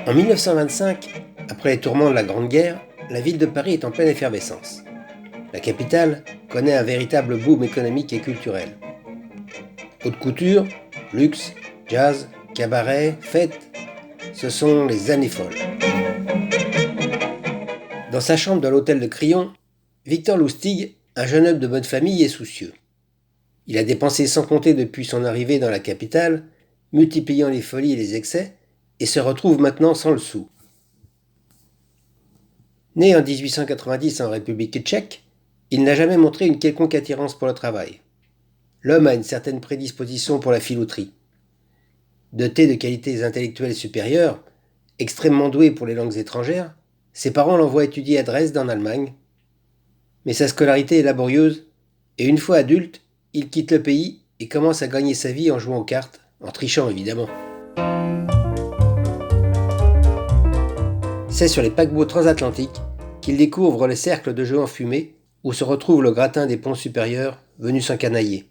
En 1925, après les tourments de la Grande Guerre, la ville de Paris est en pleine effervescence. La capitale connaît un véritable boom économique et culturel. Haute couture, luxe, jazz, cabaret, fêtes, ce sont les années folles. Dans sa chambre de l'hôtel de Crillon, Victor Lustig, un jeune homme de bonne famille, est soucieux. Il a dépensé sans compter depuis son arrivée dans la capitale, multipliant les folies et les excès, et se retrouve maintenant sans le sou. Né en 1890 en République tchèque, il n'a jamais montré une quelconque attirance pour le travail. L'homme a une certaine prédisposition pour la filouterie. Doté de qualités intellectuelles supérieures, extrêmement doué pour les langues étrangères, ses parents l'envoient étudier à Dresde en Allemagne. Mais sa scolarité est laborieuse, et une fois adulte, il quitte le pays et commence à gagner sa vie en jouant aux cartes, en trichant évidemment. C'est sur les paquebots transatlantiques qu'il découvre les cercles de jeux en fumée où se retrouve le gratin des ponts supérieurs venus s'encanailler.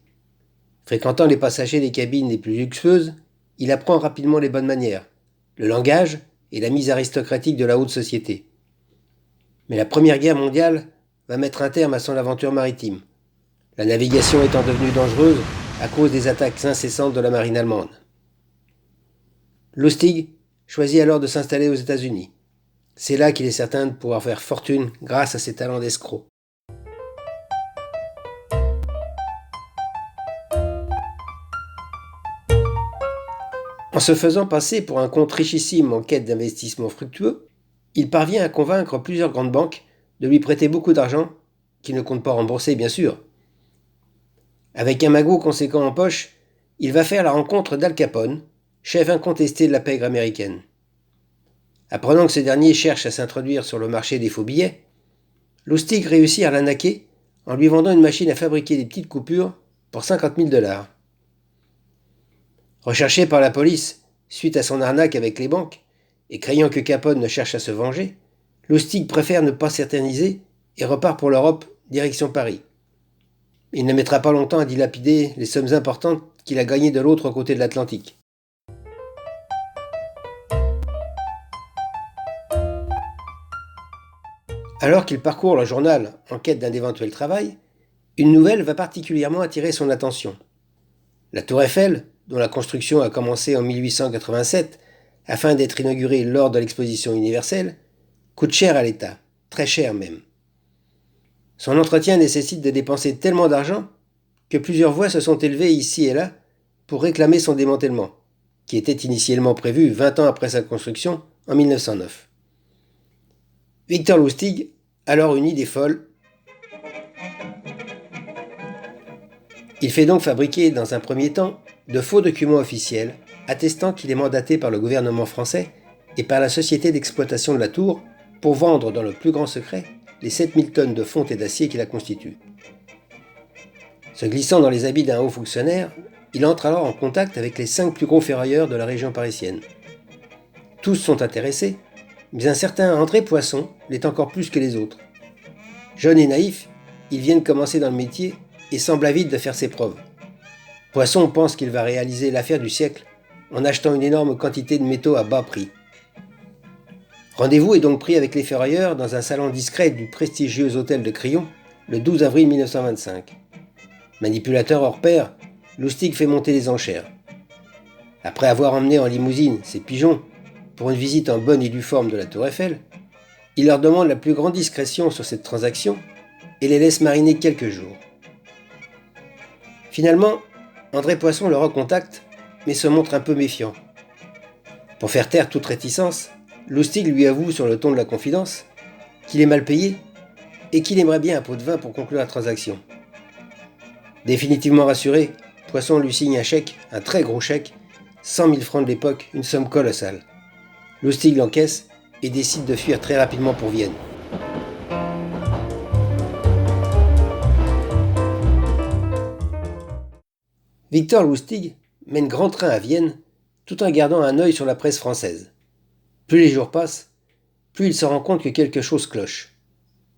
Fréquentant les passagers des cabines les plus luxueuses, il apprend rapidement les bonnes manières, le langage et la mise aristocratique de la haute société. Mais la Première Guerre mondiale va mettre un terme à son aventure maritime, la navigation étant devenue dangereuse à cause des attaques incessantes de la marine allemande. Lustig choisit alors de s'installer aux États-Unis. C'est là qu'il est certain de pouvoir faire fortune grâce à ses talents d'escroc. En se faisant passer pour un comte richissime en quête d'investissements fructueux, il parvient à convaincre plusieurs grandes banques de lui prêter beaucoup d'argent, qu'il ne compte pas rembourser bien sûr. Avec un magot conséquent en poche, il va faire la rencontre d'Al Capone, chef incontesté de la pègre américaine. Apprenant que ce dernier cherche à s'introduire sur le marché des faux billets, Lustig réussit à l'arnaquer en lui vendant une machine à fabriquer des petites coupures pour 50 000 $. Recherché par la police suite à son arnaque avec les banques, et craignant que Capone ne cherche à se venger, Lustig préfère ne pas s'éterniser et repart pour l'Europe, direction Paris. Il ne mettra pas longtemps à dilapider les sommes importantes qu'il a gagnées de l'autre côté de l'Atlantique. Alors qu'il parcourt le journal en quête d'un éventuel travail, une nouvelle va particulièrement attirer son attention. La Tour Eiffel, dont la construction a commencé en 1887 afin d'être inaugurée lors de l'exposition universelle, coûte cher à l'État, très cher même. Son entretien nécessite de dépenser tellement d'argent que plusieurs voix se sont élevées ici et là pour réclamer son démantèlement, qui était initialement prévu 20 ans après sa construction, en 1909. Victor Lustig, alors une idée folle. Il fait donc fabriquer dans un premier temps de faux documents officiels attestant qu'il est mandaté par le gouvernement français et par la société d'exploitation de la tour pour vendre dans le plus grand secret les 7000 tonnes de fonte et d'acier qui la constituent. Se glissant dans les habits d'un haut fonctionnaire, il entre alors en contact avec les 5 plus gros ferrailleurs de la région parisienne. Tous sont intéressés, mais un certain André Poisson l'est encore plus que les autres. Jeune et naïf, il vient de commencer dans le métier et semble avide de faire ses preuves. Poisson pense qu'il va réaliser l'affaire du siècle en achetant une énorme quantité de métaux à bas prix. Rendez-vous est donc pris avec les ferrailleurs dans un salon discret du prestigieux hôtel de Crillon le 12 avril 1925. Manipulateur hors pair, Lustig fait monter les enchères. Après avoir emmené en limousine ses pigeons pour une visite en bonne et due forme de la Tour Eiffel, il leur demande la plus grande discrétion sur cette transaction et les laisse mariner quelques jours. Finalement, André Poisson le recontacte, mais se montre un peu méfiant. Pour faire taire toute réticence, Lustig lui avoue sur le ton de la confidence qu'il est mal payé et qu'il aimerait bien un pot de vin pour conclure la transaction. Définitivement rassuré, Poisson lui signe un chèque, un très gros chèque, 100 000 francs de l'époque, une somme colossale. Lustig l'encaisse et décide de fuir très rapidement pour Vienne. Victor Lustig mène grand train à Vienne tout en gardant un œil sur la presse française. Plus les jours passent, plus il se rend compte que quelque chose cloche.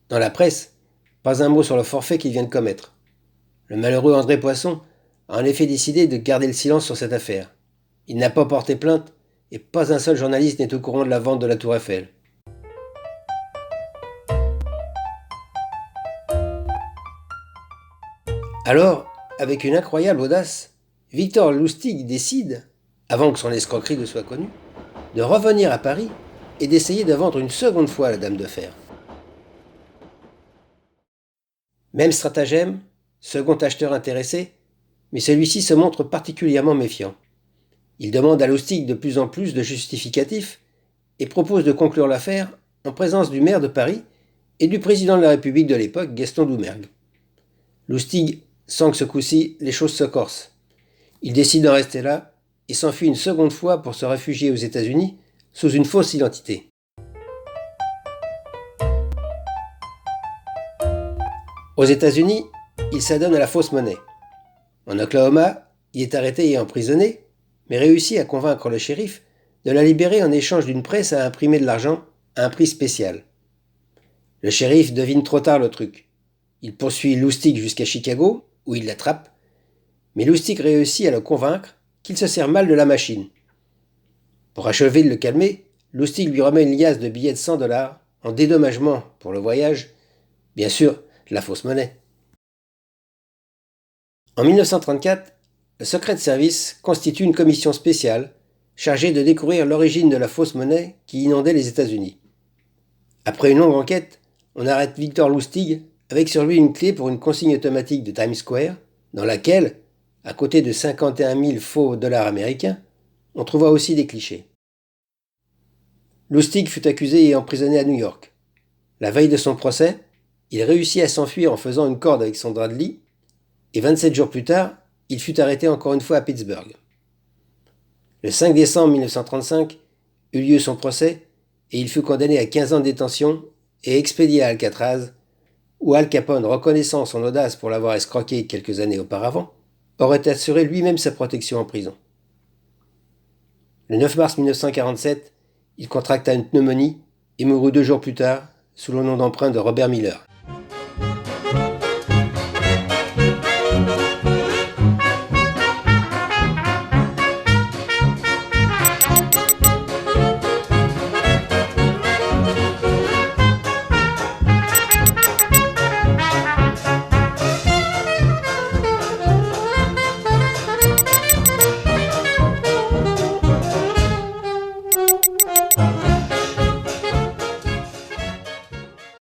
Dans la presse, pas un mot sur le forfait qu'il vient de commettre. Le malheureux André Poisson a en effet décidé de garder le silence sur cette affaire. Il n'a pas porté plainte et pas un seul journaliste n'est au courant de la vente de la Tour Eiffel. Alors, avec une incroyable audace, Victor Lustig décide, avant que son escroquerie ne soit connue, de revenir à Paris et d'essayer de vendre une seconde fois la Dame de Fer. Même stratagème, second acheteur intéressé, mais celui-ci se montre particulièrement méfiant. Il demande à Lustig de plus en plus de justificatifs et propose de conclure l'affaire en présence du maire de Paris et du président de la République de l'époque, Gaston Doumergue. Lustig sent que ce coup-ci, les choses se corsent. Il décide d'en rester là et s'enfuit une seconde fois pour se réfugier aux États-Unis sous une fausse identité. Aux États-Unis, il s'adonne à la fausse monnaie. En Oklahoma, il est arrêté et emprisonné, mais réussit à convaincre le shérif de la libérer en échange d'une presse à imprimer de l'argent à un prix spécial. Le shérif devine trop tard le truc. Il poursuit Lustig jusqu'à Chicago, où il l'attrape, mais Lustig réussit à le convaincre qu'il se sert mal de la machine. Pour achever de le calmer, Lustig lui remet une liasse de billets de $100 en dédommagement pour le voyage, bien sûr, la fausse monnaie. En 1934, le Secret Service constitue une commission spéciale chargée de découvrir l'origine de la fausse monnaie qui inondait les États-Unis. Après une longue enquête, on arrête Victor Lustig avec sur lui une clé pour une consigne automatique de Times Square, dans laquelle, à côté de 51 000 faux dollars américains, on trouva aussi des clichés. Lustig fut accusé et emprisonné à New York. La veille de son procès, il réussit à s'enfuir en faisant une corde avec son drap de lit, et 27 jours plus tard, il fut arrêté encore une fois à Pittsburgh. Le 5 décembre 1935 eut lieu son procès, et il fut condamné à 15 ans de détention et expédié à Alcatraz, où Al Capone, reconnaissant son audace pour l'avoir escroqué quelques années auparavant, aurait assuré lui-même sa protection en prison. Le 9 mars 1947, il contracta une pneumonie et mourut 2 jours plus tard sous le nom d'emprunt de Robert Miller.